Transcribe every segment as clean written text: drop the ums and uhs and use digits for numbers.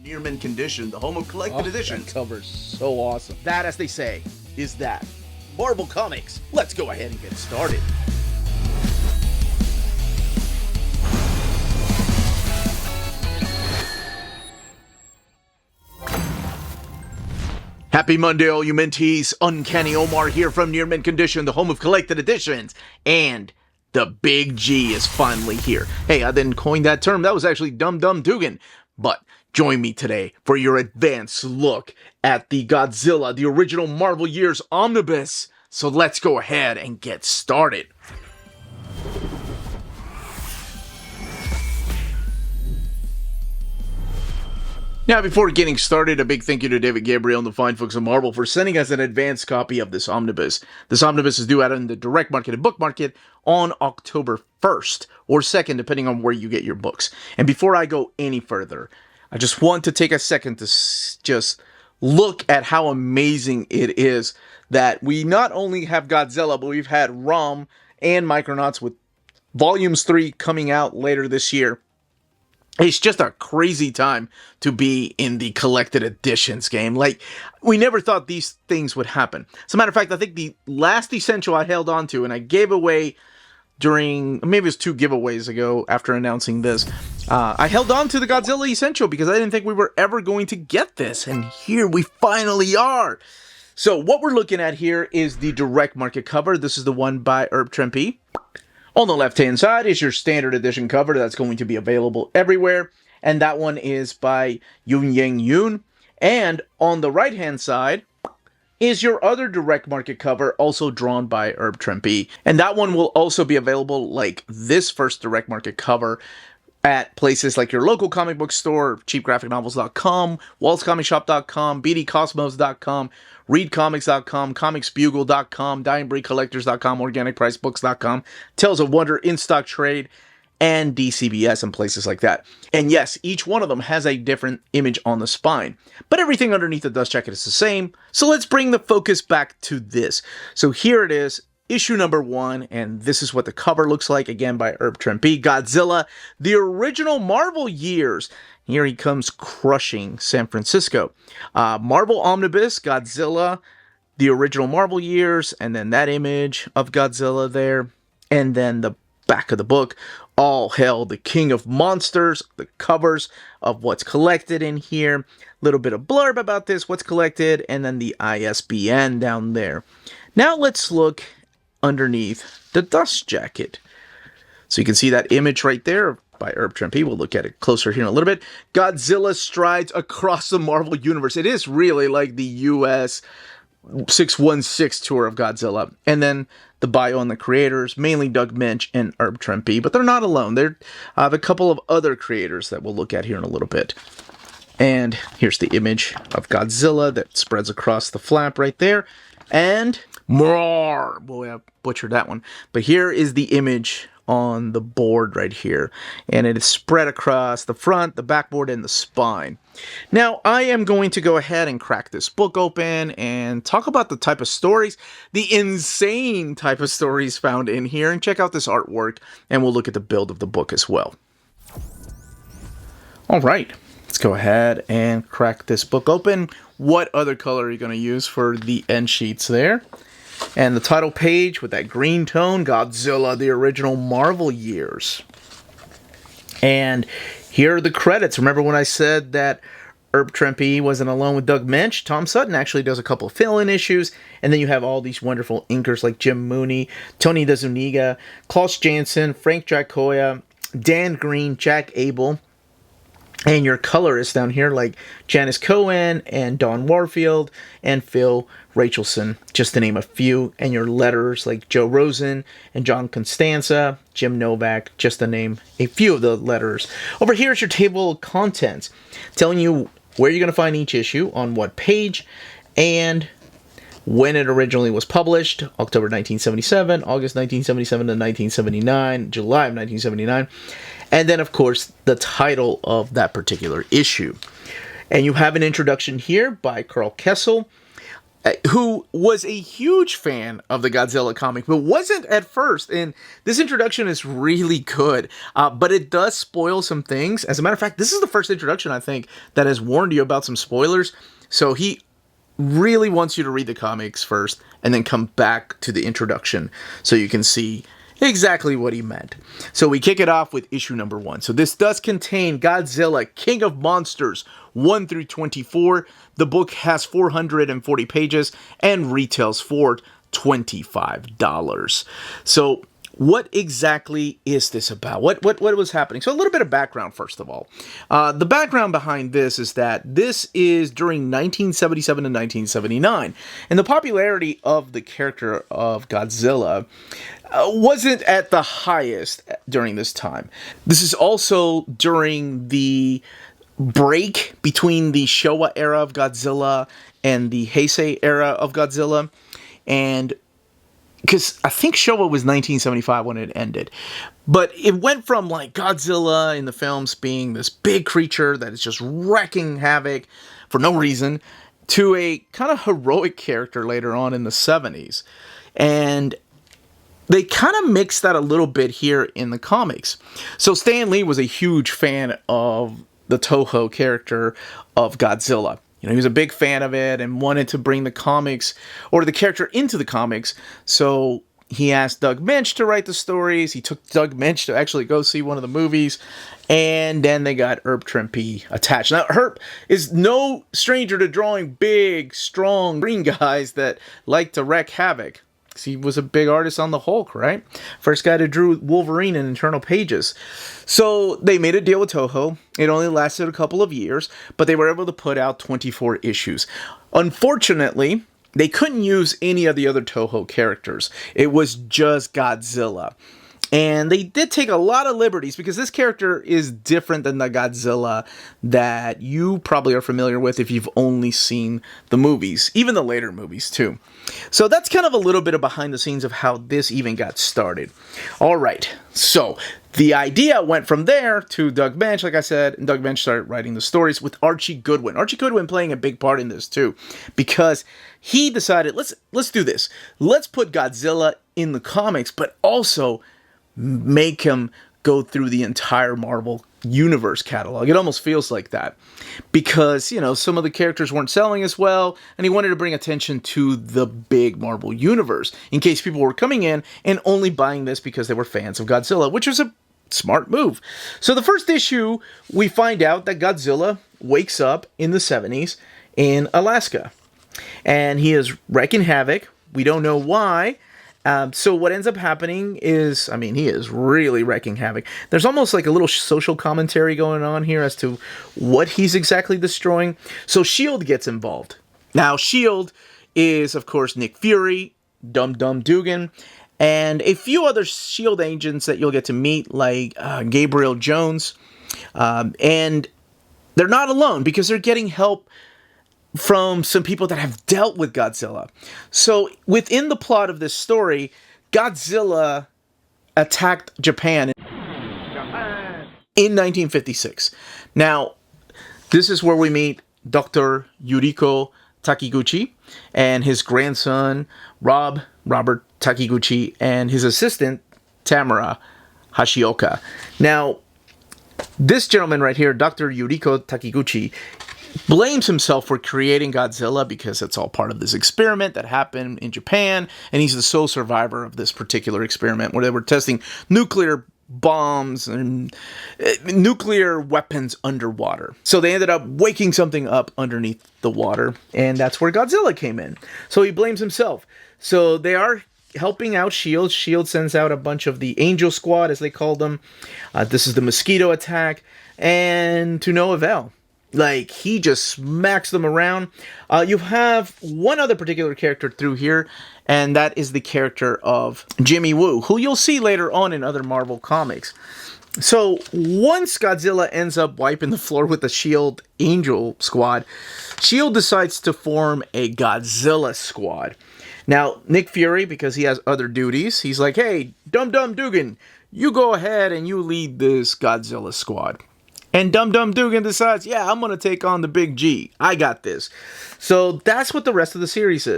Near mint condition, the home of collected editions. That cover's so awesome. That, as they say, is that. Marvel Comics. Let's go ahead and get started. Happy Monday, all you minties. Uncanny Omar here from Near Mint Condition, the home of collected editions. And the Big G is finally here. Hey, I didn't coin that term. That was actually Dum Dum Dugan. But join me today for your advanced look at the Godzilla, the original Marvel Years Omnibus. So let's go ahead and get started. Now, before getting started, a big thank you to David Gabriel and the fine folks at Marvel for sending us an advanced copy of this omnibus. This omnibus is due out in the direct market and book market on October 1st or 2nd, depending on where you get your books. And before I go any further, I just want to take a second to just look at how amazing it is that we not only have Godzilla, but we've had ROM and Micronauts with Volumes 3 coming out later this year. It's just a crazy time to be in the collected editions game. Like, we never thought these things would happen. As a matter of fact, I think the last Essential I held on to, and I gave away during, maybe it was 2 giveaways ago after announcing this, I held on to the Godzilla Essential because I didn't think we were ever going to get this, and here we finally are. So what we're looking at here is the direct market cover. This is the one by Herb Trimpe. On the left-hand side is your standard edition cover that's going to be available everywhere, and that one is by Yoon Yang Yoon. And on the right-hand side is your other direct market cover, also drawn by Herb Trimpe, and that one will also be available, like this first direct market cover, at places like your local comic book store, cheapgraphicnovels.com, waltzcomicshop.com, bdcosmos.com, readcomics.com, comicsbugle.com, dyingbreedcollectors.com, organicpricebooks.com, Tales of Wonder, In-Stock Trade, and DCBS and places like that. And yes, each one of them has a different image on the spine, but everything underneath the dust jacket is the same. So let's bring the focus back to this. So here it is. Issue number 1, and this is what the cover looks like, again by Herb Trimpe. Godzilla, the original Marvel Years. Here he comes crushing San Francisco. Marvel Omnibus, Godzilla, the original Marvel Years, and then that image of Godzilla there, and then the back of the book. All hail the King of Monsters, the covers of what's collected in here. Little bit of blurb about this, what's collected, and then the ISBN down there. Now let's look underneath the dust jacket. So you can see that image right there by Herb Trimpe. We'll look at it closer here in a little bit. Godzilla strides across the Marvel Universe. It is really like the US 616 tour of Godzilla. And then the bio on the creators, mainly Doug Moench and Herb Trimpe, but they're not alone. They're a couple of other creators that we'll look at here in a little bit. And here's the image of Godzilla that spreads across the flap right there. And more. Boy, I butchered that one. But here is the image on the board right here. And it is spread across the front, the backboard, and the spine. Now, I am going to go ahead and crack this book open and talk about the type of stories, the insane type of stories found in here, and check out this artwork, and we'll look at the build of the book as well. All right. Let's go ahead and crack this book open. What other color are you going to use for the end sheets there? And the title page with that green tone, Godzilla, the original Marvel Years. And here are the credits. Remember when I said that Herb Trimpe wasn't alone with Doug Moench? Tom Sutton actually does a couple of fill-in issues. And then you have all these wonderful inkers like Jim Mooney, Tony DeZuniga, Klaus Janson, Frank Giacoia, Dan Green, Jack Abel. And your colorists down here like Janice Cohen and Don Warfield and Phil Rachelson, just to name a few. And your letters like Joe Rosen and John Constanza, Jim Novak, just to name a few of the letters. Over here is your table of contents, telling you where you're going to find each issue, on what page, and when it originally was published, October 1977, August 1977 to 1979, July of 1979. And then, of course, the title of that particular issue. And you have an introduction here by Carl Kessel. who was a huge fan of the Godzilla comic, but wasn't at first. And this introduction is really good, but it does spoil some things. As a matter of fact, this is the first introduction, I think, that has warned you about some spoilers. So he really wants you to read the comics first and then come back to the introduction so you can see exactly what he meant. So we kick it off with issue number 1. So this does contain Godzilla, King of Monsters, 1 through 24. The book has 440 pages and retails for $25. So what exactly is this about? What was happening? So a little bit of background, first of all. The background behind this is that this is during 1977 and 1979. And the popularity of the character of Godzilla wasn't at the highest during this time. This is also during the break between the Showa era of Godzilla and the Heisei era of Godzilla. And because I think Showa was 1975 when it ended. But it went from like Godzilla in the films being this big creature that is just wrecking havoc for no reason to a kind of heroic character later on in the 70s. And they kind of mixed that a little bit here in the comics. So Stan Lee was a huge fan of the Toho character of Godzilla. You know, he was a big fan of it and wanted to bring the comics, or the character, into the comics. So he asked Doug Moench to write the stories. He took Doug Moench to actually go see one of the movies. And then they got Herb Trimpe attached. Now, Herb is no stranger to drawing big, strong green guys that like to wreak havoc. He was a big artist on the Hulk, right? First guy to drew Wolverine in Internal Pages. So they made a deal with Toho. It only lasted a couple of years, but they were able to put out 24 issues. Unfortunately, they couldn't use any of the other Toho characters. It was just Godzilla. And they did take a lot of liberties because this character is different than the Godzilla that you probably are familiar with if you've only seen the movies, even the later movies too. So that's kind of a little bit of behind the scenes of how this even got started. All right, so the idea went from there to Doug Moench, like I said, and Doug Moench started writing the stories with Archie Goodwin. Archie Goodwin playing a big part in this too, because he decided, let's do this. Let's put Godzilla in the comics, but also make him go through the entire Marvel Universe catalog. It almost feels like that because, you know, some of the characters weren't selling as well, and he wanted to bring attention to the big Marvel Universe in case people were coming in and only buying this because they were fans of Godzilla, which was a smart move. So the first issue, we find out that Godzilla wakes up in the 70s in Alaska, and he is wreaking havoc. We don't know why. So what ends up happening is, I mean, he is really wreaking havoc. There's almost like a little social commentary going on here as to what he's exactly destroying. So S.H.I.E.L.D. gets involved. Now, S.H.I.E.L.D. is, of course, Nick Fury, Dum Dum Dugan, and a few other S.H.I.E.L.D. agents that you'll get to meet, like Gabriel Jones. And they're not alone because they're getting help from some people that have dealt with Godzilla. So within the plot of this story, Godzilla attacked Japan in 1956. Now, this is where we meet Dr. Yuriko Takiguchi and his grandson, Robert Takiguchi, and his assistant, Tamara Hashioka. Now, this gentleman right here, Dr. Yuriko Takiguchi, blames himself for creating Godzilla because it's all part of this experiment that happened in Japan, and he's the sole survivor of this particular experiment where they were testing nuclear bombs and nuclear weapons underwater. So they ended up waking something up underneath the water, and that's where Godzilla came in. So he blames himself. So they are helping out S.H.I.E.L.D. S.H.I.E.L.D. sends out a bunch of the Angel Squad, as they called them. This is the mosquito attack, and to no avail. Like, he just smacks them around. You have one other particular character through here, and that is the character of Jimmy Woo, who you'll see later on in other Marvel comics. So, once Godzilla ends up wiping the floor with the S.H.I.E.L.D. Angel Squad, S.H.I.E.L.D. decides to form a Godzilla Squad. Now, Nick Fury, because he has other duties, he's like, hey, Dum Dum Dugan, you go ahead and you lead this Godzilla Squad. And Dum Dum Dugan decides, yeah, I'm going to take on the big G. I got this. So that's what the rest of the series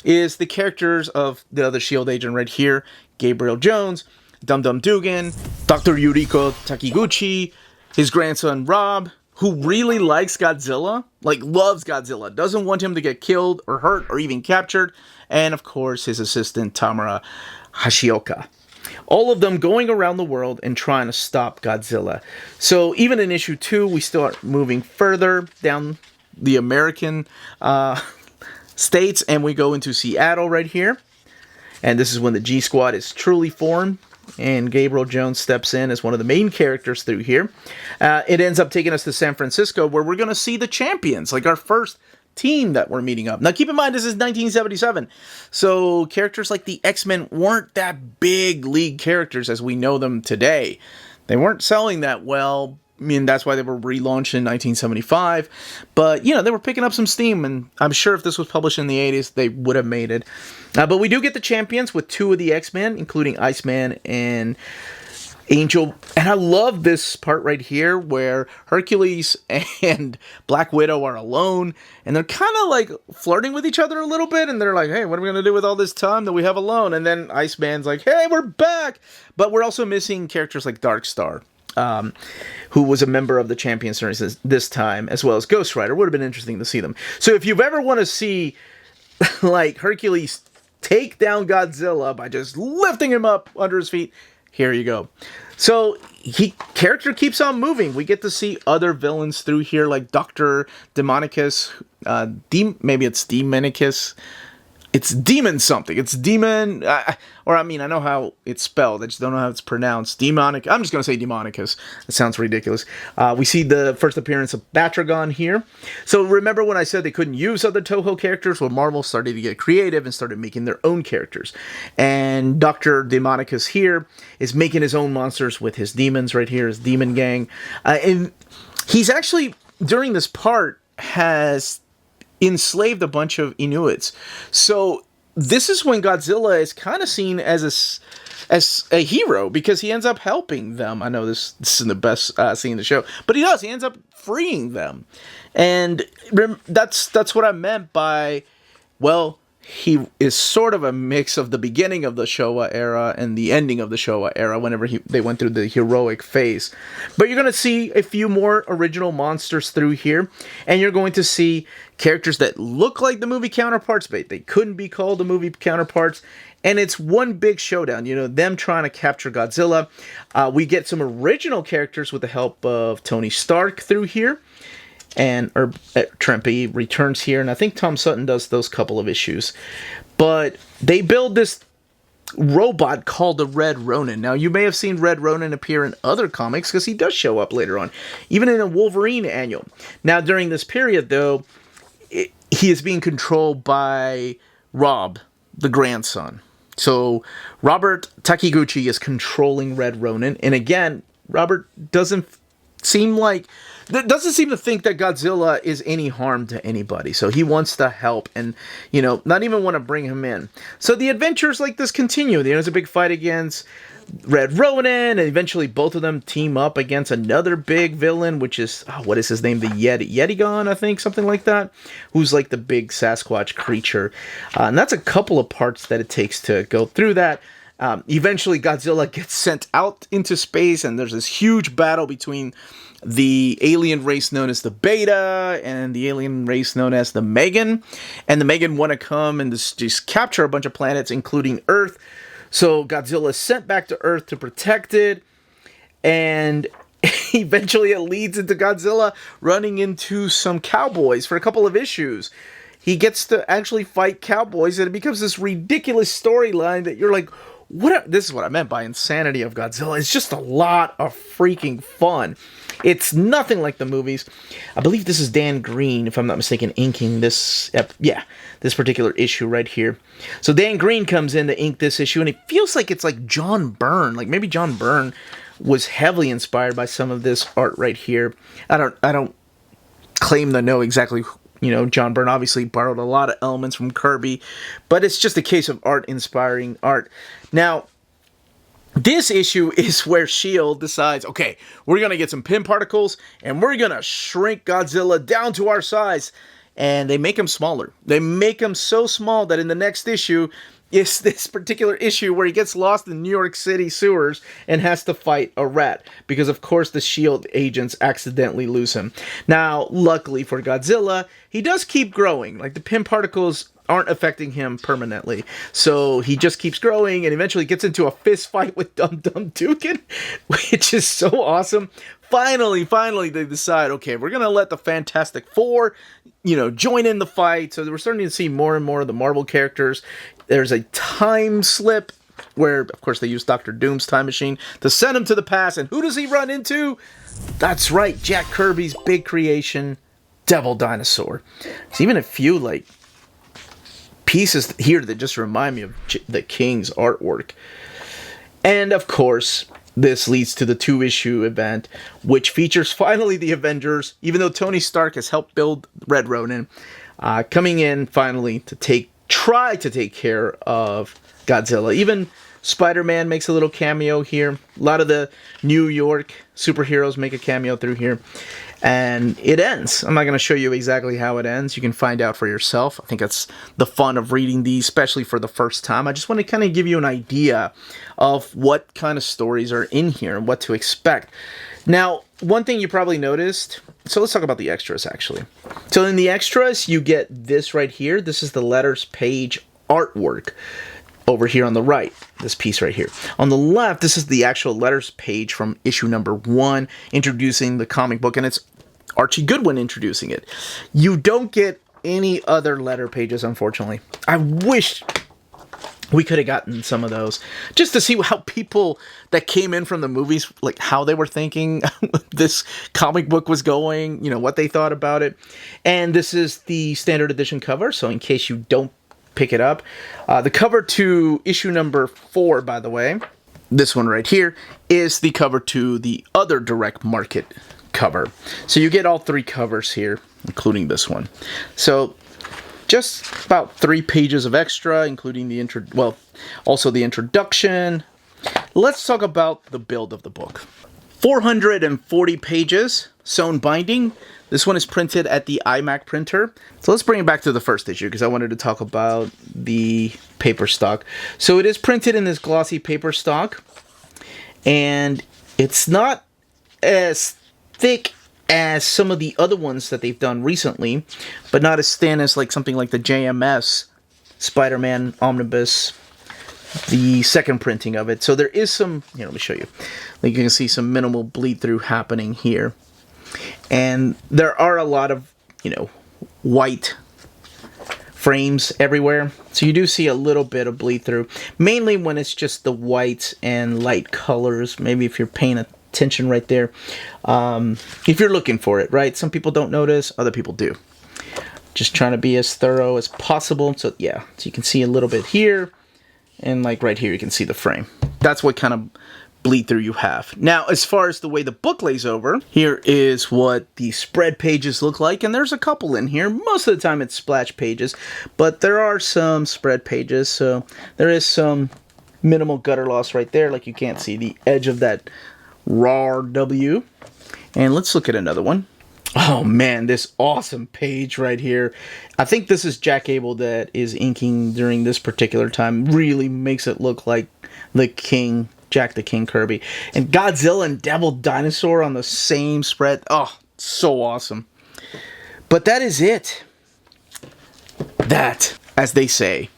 is the characters of the other S.H.I.E.L.D. agent right here, Gabriel Jones, Dum Dum Dugan, Dr. Yuriko Takiguchi, his grandson Rob, who really likes Godzilla, like loves Godzilla, doesn't want him to get killed or hurt or even captured, and of course his assistant Tamara Hashioka. All of them going around the world and trying to stop Godzilla. So even in issue 2, we start moving further down the American states, and we go into Seattle right here. And this is when the G Squad is truly formed, and Gabriel Jones steps in as one of the main characters through here. It ends up taking us to San Francisco, where we're going to see the champions, like our first team that we're meeting up. Now, keep in mind, this is 1977, so characters like the X-Men weren't that big league characters as we know them today. They weren't selling that well. I mean, that's why they were relaunched in 1975. But, you know, they were picking up some steam, and I'm sure if this was published in the 80s, they would have made it. But we do get the champions with 2 of the X-Men, including Iceman and Angel. And I love this part right here where Hercules and Black Widow are alone, and they're kind of like flirting with each other a little bit, and they're like, hey, what are we going to do with all this time that we have alone? And then Iceman's like, hey, we're back! But we're also missing characters like Darkstar, who was a member of the Champions during this time, as well as Ghost Rider. Would have been interesting to see them. So if you've ever want to see like Hercules take down Godzilla by just lifting him up under his feet, here you go. So character keeps on moving. We get to see other villains through here, like Dr. Demonicus. Maybe it's Demonicus. It's demon something. It's demon, or I mean, I know how it's spelled. I just don't know how it's pronounced. Demonic. I'm just going to say Demonicus. It sounds ridiculous. We see the first appearance of Batragon here. So remember when I said they couldn't use other Toho characters? Well, Marvel started to get creative and started making their own characters. And Dr. Demonicus here is making his own monsters with his demons right here, his demon gang. And he's actually, during this part, has enslaved a bunch of Inuits. So this is when Godzilla is kind of seen as a hero, because he ends up helping them. I know this isn't the best scene in the show, but he does. He ends up freeing them. And that's what I meant by, well, he is sort of a mix of the beginning of the Showa era and the ending of the Showa era whenever they went through the heroic phase. But you're going to see a few more original monsters through here, and you're going to see characters that look like the movie counterparts, but they couldn't be called the movie counterparts. And it's one big showdown, you know, them trying to capture Godzilla. We get some original characters with the help of Tony Stark through here. And Trempe returns here, and I think Tom Sutton does those couple of issues. But they build this robot called the Red Ronin. Now, you may have seen Red Ronin appear in other comics, because he does show up later on, even in a Wolverine annual. Now, during this period, though, he is being controlled by Rob, the grandson. So, Robert Takiguchi is controlling Red Ronin, and again, Robert doesn't seem to think that Godzilla is any harm to anybody. So he wants to help and, you know, not even want to bring him in. So the adventures like this continue. There's a big fight against Red Ronin, and eventually both of them team up against another big villain, which is, what is his name? The Yetigon, I think, something like that, who's like the big Sasquatch creature. And that's a couple of parts that it takes to go through that. Eventually Godzilla gets sent out into space, and there's this huge battle between the alien race known as the Beta and the alien race known as the Megan. And the Megan want to come and just capture a bunch of planets, including Earth. So Godzilla is sent back to Earth to protect it. And eventually it leads into Godzilla running into some cowboys for a couple of issues. He gets to actually fight cowboys, and it becomes this ridiculous storyline that you're like, this is what I meant by insanity of Godzilla. It's just a lot of freaking fun. It's nothing like the movies. I believe this is Dan Green, if I'm not mistaken, inking this, this particular issue right here. So Dan Green comes in to ink this issue, and it feels like it's like John Byrne. Like maybe John Byrne was heavily inspired by some of this art right here. I don't claim to know exactly. You know, John Byrne obviously borrowed a lot of elements from Kirby, but it's just a case of art inspiring art. Now, This issue is where S.H.I.E.L.D. decides, okay, we're going to get some pin particles, and we're going to shrink Godzilla down to our size. And they make him smaller. They make him so small that in the next issue is this particular issue where he gets lost in New York City sewers and has to fight a rat. Because, of course, the S.H.I.E.L.D. agents accidentally lose him. Now, luckily for Godzilla, he does keep growing. Like, the pin particles aren't affecting him permanently. So he just keeps growing and eventually gets into a fist fight with Dum Dum Dugan, which is so awesome. Finally, they decide, okay, we're going to let the Fantastic Four, join in the fight. So we're starting to see more and more of the Marvel characters. There's a time slip where, of course, they use Dr. Doom's time machine to send him to the past. And who does he run into? That's right, Jack Kirby's big creation, Devil Dinosaur. There's even a few, pieces here that just remind me of the King's artwork. And, of course, this leads to the 2-issue event, which features finally the Avengers, even though Tony Stark has helped build Red Ronin, coming in finally to try to take care of Godzilla. Even Spider-Man makes a little cameo here. A lot of the New York superheroes make a cameo through here. And it ends. I'm not going to show you exactly how it ends. You can find out for yourself. I think that's the fun of reading these, especially for the first time. I just want to kind of give you an idea of what kind of stories are in here and what to expect. Now, one thing you probably noticed, so let's talk about the extras, actually. So in the extras, you get this right here. This is the letters page artwork. Over here on the right, this piece right here. On the left, this is the actual letters page from issue number 1, introducing the comic book, and it's Archie Goodwin introducing it. You don't get any other letter pages, unfortunately. I wish we could have gotten some of those, just to see how people that came in from the movies, how they were thinking this comic book was going, what they thought about it. And this is the standard edition cover, so in case you don't pick it up. The cover to issue number 4, by the way, this one right here, is the cover to the other direct market cover. So you get all 3 covers here, including this one. So just about 3 pages of extra, including also the introduction. Let's talk about the build of the book. 440 pages, sewn binding. This one is printed at the iMac printer. So let's bring it back to the first issue because I wanted to talk about the paper stock. So it is printed in this glossy paper stock, and it's not as thick as some of the other ones that they've done recently, but not as thin as something like the JMS Spider-Man Omnibus, the second printing of it. So there is some, let me show you. You can see some minimal bleed through happening here. And there are a lot of, white frames everywhere. So you do see a little bit of bleed through, mainly when it's just the whites and light colors. Maybe if you're paying attention right there, if you're looking for it, right? Some people don't notice, other people do. Just trying to be as thorough as possible. So yeah, so you can see a little bit here, and right here you can see the frame. That's what kind of bleed through you have. Now, as far as the way the book lays over, here is what the spread pages look like, and there's a couple in here. Most of the time it's splash pages, but there are some spread pages, so there is some minimal gutter loss right there, you can't see the edge of that raw W. And let's look at another one. Oh man, this awesome page right here. I think this is Jack Abel that is inking during this particular time. Really makes it look like the King, Jack the King Kirby. And Godzilla and Devil Dinosaur on the same spread. Oh, so awesome. But that is it. That, as they say,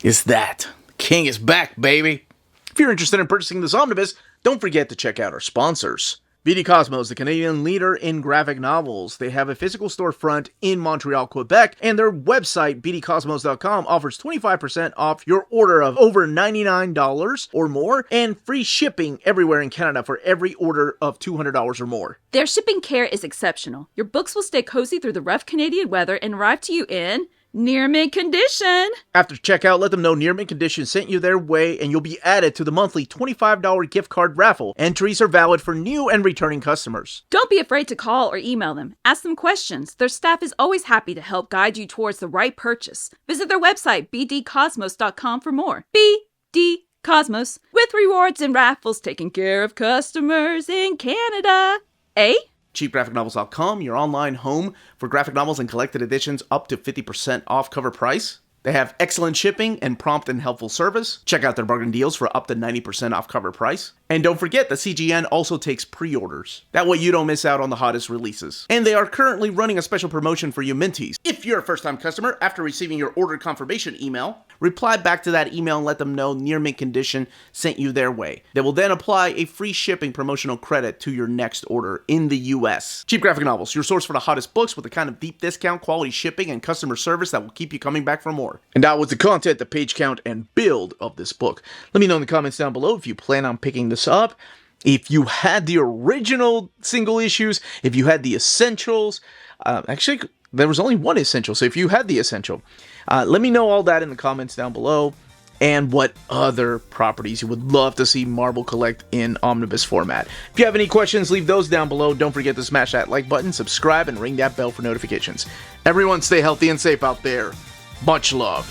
is that. King is back, baby. If you're interested in purchasing this omnibus, don't forget to check out our sponsors. BD Cosmos, the Canadian leader in graphic novels. They have a physical storefront in Montreal, Quebec, and their website, bdcosmos.com, offers 25% off your order of over $99 or more, and free shipping everywhere in Canada for every order of $200 or more. Their shipping care is exceptional. Your books will stay cozy through the rough Canadian weather and arrive to you in near mint condition. After checkout, let them know Near Mint Condition sent you their way, and you'll be added to the monthly $25 gift card raffle. Entries are valid for new and returning customers. Don't be afraid to call or email them. Ask them questions. Their staff is always happy to help guide you towards the right purchase. Visit their website, bdcosmos.com, for more. Cosmos, with rewards and raffles taking care of customers in Canada. Eh? CheapGraphicNovels.com, your online home for graphic novels and collected editions up to 50% off cover price. They have excellent shipping and prompt and helpful service. Check out their bargain deals for up to 90% off cover price. And don't forget, the CGN also takes pre-orders. That way you don't miss out on the hottest releases. And they are currently running a special promotion for you Minties. If you're a first-time customer, after receiving your order confirmation email, reply back to that email and let them know Near Mint Condition sent you their way. They will then apply a free shipping promotional credit to your next order in the US. Cheap Graphic Novels, your source for the hottest books with the kind of deep discount, quality shipping, and customer service that will keep you coming back for more. And that was the content, the page count, and build of this book. Let me know in the comments down below if you plan on picking this up, if you had the original single issues, if you had the essentials. Actually, there was only one essential, so if you had the essential, let me know all that in the comments down below, and what other properties you would love to see Marvel collect in omnibus format. If you have any questions, leave those down below. Don't forget to smash that like button, subscribe, and ring that bell for notifications. Everyone stay healthy and safe out there. Much love.